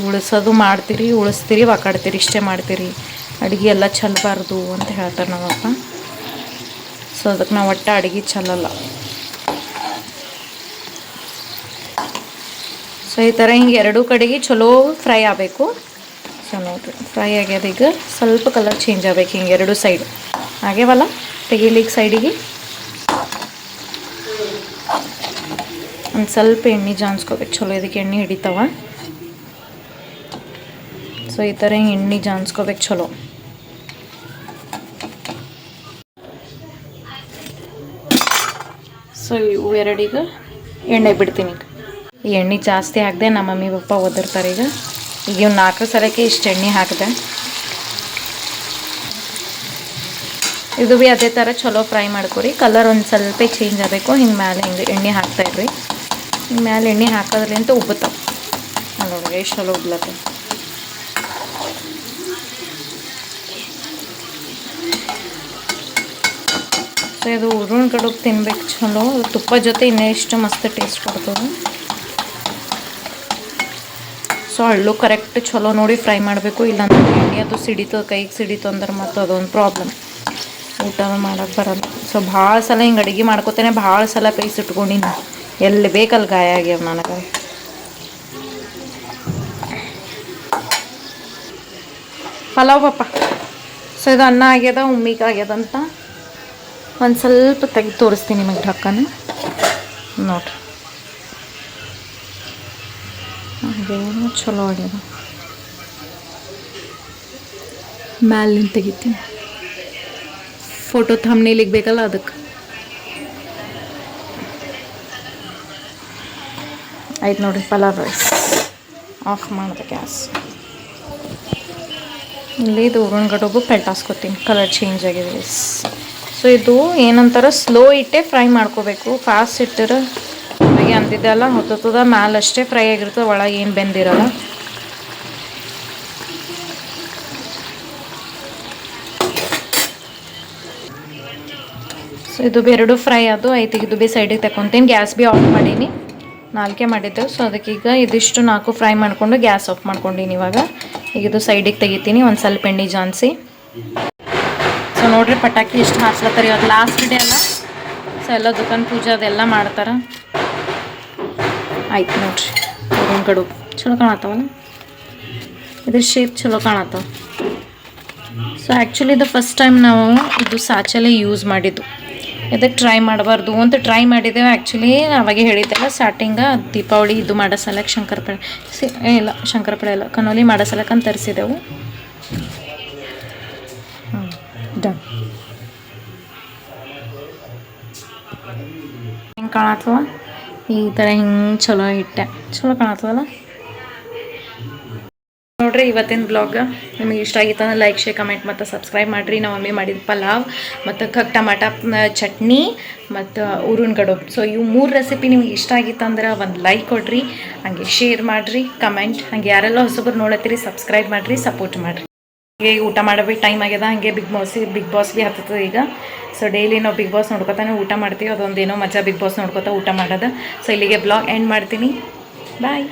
ಉಳಿಸೋದು ಮಾಡ್ತೀರಿ, ಉಳಿಸ್ತೀರಿ, ಒಕಾಡ್ತೀರಿ, ಇಷ್ಟೇ ಮಾಡ್ತೀರಿ, ಅಡುಗೆ ಎಲ್ಲ ಚೆಲ್ಲಬಾರ್ದು ಅಂತ ಹೇಳ್ತಾರೆ ನಮ್ಮಪ್ಪ. ಸೊ ಅದಕ್ಕೆ ನಾವು ಒಟ್ಟು ಅಡುಗೆ ಚೆಲ್ಲಲ್ಲ. ಸೊ ಈ ಥರ ಹಿಂಗೆ ಎರಡೂ ಕಡೆಗೆ ಚಲೋ ಫ್ರೈ ಆಗಬೇಕು. ಸೊ ನೋಡಿರಿ ಫ್ರೈ ಆಗ್ಯದ. ಈಗ ಸ್ವಲ್ಪ ಕಲರ್ ಚೇಂಜ್ ಆಗ್ಬೇಕು ಹಿಂಗೆ ಎರಡೂ ಸೈಡ್ ಆಗ್ಯಾವಲ್ಲ, ತೆಗಿಲಿಕ್ಕೆ ಸೈಡಿಗೆ ಒಂದು ಸ್ವಲ್ಪ ಎಣ್ಣೆ ಜಾನ್ಸ್ಕೋಬೇಕು. ಚಲೋ ಇದಕ್ಕೆ ಎಣ್ಣೆ ಹಿಡಿತಾವ. ಸೊ ಈ ಥರ ಹಿಂಗೆ ಎಣ್ಣೆ ಜಾನ್ಸ್ಕೋಬೇಕು ಚಲೋ. ಸೊ ಇವು ಎರಡೀಗ ಎಣ್ಣೆ ಬಿಡ್ತೀನಿ. ಈ ಎಣ್ಣೆ ಜಾಸ್ತಿ ಹಾಕಿದೆ, ನಮ್ಮ ಮಮ್ಮಿ ಪಪ್ಪ ಒದರ್ತಾರೆ. ಈಗ ಇವು 4 ಸಲಕ್ಕೆ ಇಷ್ಟು ಎಣ್ಣೆ ಹಾಕಿದೆ. ಇದು ಭೀ ಅದೇ ಥರ ಚಲೋ ಫ್ರೈ ಮಾಡ್ಕೊರಿ. ಕಲರ್ ಒಂದು ಸ್ವಲ್ಪ ಚೇಂಜ್ ಆಗಬೇಕು. ಹಿಂಗೆ ಮ್ಯಾಲೆ ಹಿಂಗೆ ಎಣ್ಣೆ ಹಾಕ್ತಾಯಿರ್ರಿ. ಹಿಂಗೆ ಮ್ಯಾಲೆ ಎಣ್ಣೆ ಹಾಕೋದ್ರಿಂದ ಉಬ್ಬುತ್ತಾವೆ. ನೋಡ್ರಿ ಎಷ್ಟು ಚಲೋ ಉಬ್ಲತ್ತೆ. ಸೊ ಇದು ಉರುಣ್ ಕಡುಬು ತಿನ್ಬೇಕು ಚಲೋ. ತುಪ್ಪ ಜೊತೆ ಇನ್ನೂ ಎಷ್ಟು ಮಸ್ತ್ ಟೇಸ್ಟ್ ಕೊಡ್ತದೆ. ಸೊ ಹಳ್ಳು ಕರೆಕ್ಟ್ ಚಲೋ ನೋಡಿ ಫ್ರೈ ಮಾಡಬೇಕು. ಇಲ್ಲಾಂದ್ರೆ ಎಣ್ಣೆ ಅದು ಸಿಡಿತು, ಕೈಗೆ ಸಿಡಿತು ಅಂದ್ರೆ ಮತ್ತು ಅದೊಂದು ಪ್ರಾಬ್ಲಮ್, ಊಟ ಮಾಡೋಕ್ಕೆ ಬರಲ್ಲ. ಸೊ ಭಾಳ ಸಲ ಹಿಂಗೆ ಅಡುಗೆ ಮಾಡ್ಕೋತೇನೆ, ಭಾಳ ಸಲ ಕೈ ಸುಟ್ಕೊಂಡಿನಿ, ಎಲ್ಲಿ ಬೇಕಲ್ಲಿ ಗಾಯ ಆಗ್ಯಾವ ನನಗೆ. ಪಲಾವ್ ಪಪ್ಪ. ಸೊ ಇದು ಅನ್ನ ಆಗ್ಯದ, ಉಮ್ಮಿಗೆ ಆಗ್ಯದಂತ ಒಂದು ಸ್ವಲ್ಪ ತೆಗೆದು ತೋರಿಸ್ತೀನಿ ನಿಮಗೆ ಢಕ್ಕನ. ನೋಡ್ರಿ ಹಾಗೆ ಚಲೋ ಆಗ್ಯದ. ಮ್ಯಾಲಿನ ತೆಗಿತೀನಿ, ಫೋಟೋ ಥಂಬ್ನೇಲಿಗೆ ಬೇಕಲ್ಲ ಅದಕ್ಕೆ. ಆಯ್ತು ನೋಡಿರಿ ಪಲಾವ್ ರೈಸ್. ಆಫ್ ಮಾಡಿದೆ ಗ್ಯಾಸ್. ಇಲ್ಲಿ ಇದು ಉರುಣ್ ಗಡುಬು ಪಲ್ಟಾಸ್ಕೊತೀನಿ, ಕಲರ್ ಚೇಂಜ್ ಆಗಿದೆ. ಸೊ ಇದು ಏನಂತಾರೆ ಸ್ಲೋ ಇಟ್ಟೆ ಫ್ರೈ ಮಾಡ್ಕೋಬೇಕು. ಫಾಸ್ಟ್ ಇಟ್ಟರೆ ಹಾಗೆ ಅಂತಿದ್ದೆಲ್ಲ ಹೊತ್ತದ ಮ್ಯಾಲೆ ಅಷ್ಟೇ ಫ್ರೈ ಆಗಿರ್ತದೆ, ಒಳಗೆ ಏನು ಬೆಂದಿರಲ್ಲ. ಸೊ ಇದು ಭೀ ಎರಡು ಫ್ರೈ ಅದು ಐತಿ. ಇದು ಭೀ ಸೈಡಿಗೆ ತಗೊತೀನಿ. ಗ್ಯಾಸ್ ಭೀ ಆಫ್ ಮಾಡೀನಿ, 4 ಮಾಡಿದ್ದೆವು. ಸೊ ಅದಕ್ಕೀಗ ಇದಿಷ್ಟು 4 ಫ್ರೈ ಮಾಡಿಕೊಂಡು ಗ್ಯಾಸ್ ಆಫ್ ಮಾಡ್ಕೊಂಡೀನಿ. ಇವಾಗ ಈಗ ಇದು ಸೈಡಿಗೆ ತೆಗಿತೀನಿ, ಒಂದು ಸ್ವಲ್ಪ ಎಣ್ಣೆ ಜಾನ್ಸಿ. ಸೊ ನೋಡ್ರಿ ಪಟಾಕಿ ಎಷ್ಟು ಹಾರ್ಸ್ಲತ್ತಾರೆ. ಇವತ್ತು ಲಾಸ್ಟ್ ಡೇ ಅಲ್ಲ, ಸೊ ಎಲ್ಲ ದುಕಾನ್ ಪೂಜೆ ಅದೆಲ್ಲ ಮಾಡ್ತಾರೆ. ಆಯ್ತು ನೋಡ್ರಿ ಉರುಣ್ ಕಡುಬು ಚಲೋ ಕಾಣತ್ತವಲ್ಲ, ಇದ್ರ ಶೇಪ್ ಚಲೋ ಕಾಣತ್ತವ. ಸೊ ಆ್ಯಕ್ಚುಲಿ ಇದು ಫಸ್ಟ್ ಟೈಮ್ ನಾವು ಇದು ಸಾಚಲೆ ಯೂಸ್ ಮಾಡಿದ್ದು. ಇದಕ್ಕೆ ಟ್ರೈ ಮಾಡಬಾರ್ದು ಅಂತ ಟ್ರೈ ಮಾಡಿದ್ದೇವೆ. ಆ್ಯಕ್ಚುಲಿ ಅವಾಗೆ ಹೇಳಿದ್ದೆಲ್ಲ ಸ್ಟಾರ್ಟಿಂಗ ದೀಪಾವಳಿ ಇದು ಮಾಡೋ ಸಲಕ್ಕೆ ಶಂಕರಪಳೆ ಇಲ್ಲ ಶಂಕರಪಳೆ ಇಲ್ಲ ಕನೋಲಿ ಮಾಡೋ ಸಲಕ್ಕೆ ಅಂತ ತರಿಸಿದೆವು. ಡನ್. ಹಿಂಗೆ ಕಾಣತ್ತವ ಈ ಥರ ಹಿಂಗೆ ಚಲೋ ಇಟ್ಟೆ, ಚಲೋ ಕಾಣತ್ತವಲ್ಲ. ನೋಡ್ರಿ ಇವತ್ತಿನ ಬ್ಲಾಗ್ ನಿಮಗೆ ಇಷ್ಟ ಆಗಿತ್ತು ಅಂದ್ರೆ ಲೈಕ್ ಶೇರ್ ಕಮೆಂಟ್ ಮತ್ತು ಸಬ್ಸ್ಕ್ರೈಬ್ ಮಾಡಿರಿ. ನಮ್ಮ ಮಮ್ಮಿ ಮಾಡಿದ ಪಲಾವ್ ಮತ್ತು ಟಮಾಟ ಚಟ್ನಿ ಮತ್ತು ಊರಿನ ಕಡುಬು. ಸೊ ಇವು 3 ರೆಸಿಪಿ ನಿಮ್ಗೆ ಇಷ್ಟ ಆಗಿತ್ತಂದ್ರೆ ಒಂದು ಲೈಕ್ ಕೊಡ್ರಿ, ಹಾಗೆ ಶೇರ್ ಮಾಡಿರಿ, ಕಮೆಂಟ್, ಹಾಗೆ ಯಾರೆಲ್ಲ ಹೊಸಬ್ರು ನೋಡತ್ತೀರಿ ಸಬ್ಸ್ಕ್ರೈಬ್ ಮಾಡಿರಿ, ಸಪೋರ್ಟ್ ಮಾಡಿರಿ. ಹೀಗೆ ಊಟ ಮಾಡಬೇಕು ಟೈಮ್ ಆಗ್ಯದ. ಹಾಗೆ ಬಿಗ್ ಬಾಸ್ ಭೀ ಹತ್ತದ ಈಗ. ಸೊ ಡೈಲಿ ನಾವು ಬಿಗ್ ಬಾಸ್ ನೋಡ್ಕೊತಾನೆ ಊಟ ಮಾಡ್ತೀವಿ. ಅದೊಂದೇನೋ ಮಜಾ ಬಿಗ್ ಬಾಸ್ ನೋಡ್ಕೊತಾ ಊಟ ಮಾಡೋದು. ಸೊ ಇಲ್ಲಿಗೆ ಬ್ಲಾಗ್ ಎಂಡ್ ಮಾಡ್ತೀನಿ. ಬಾಯ್.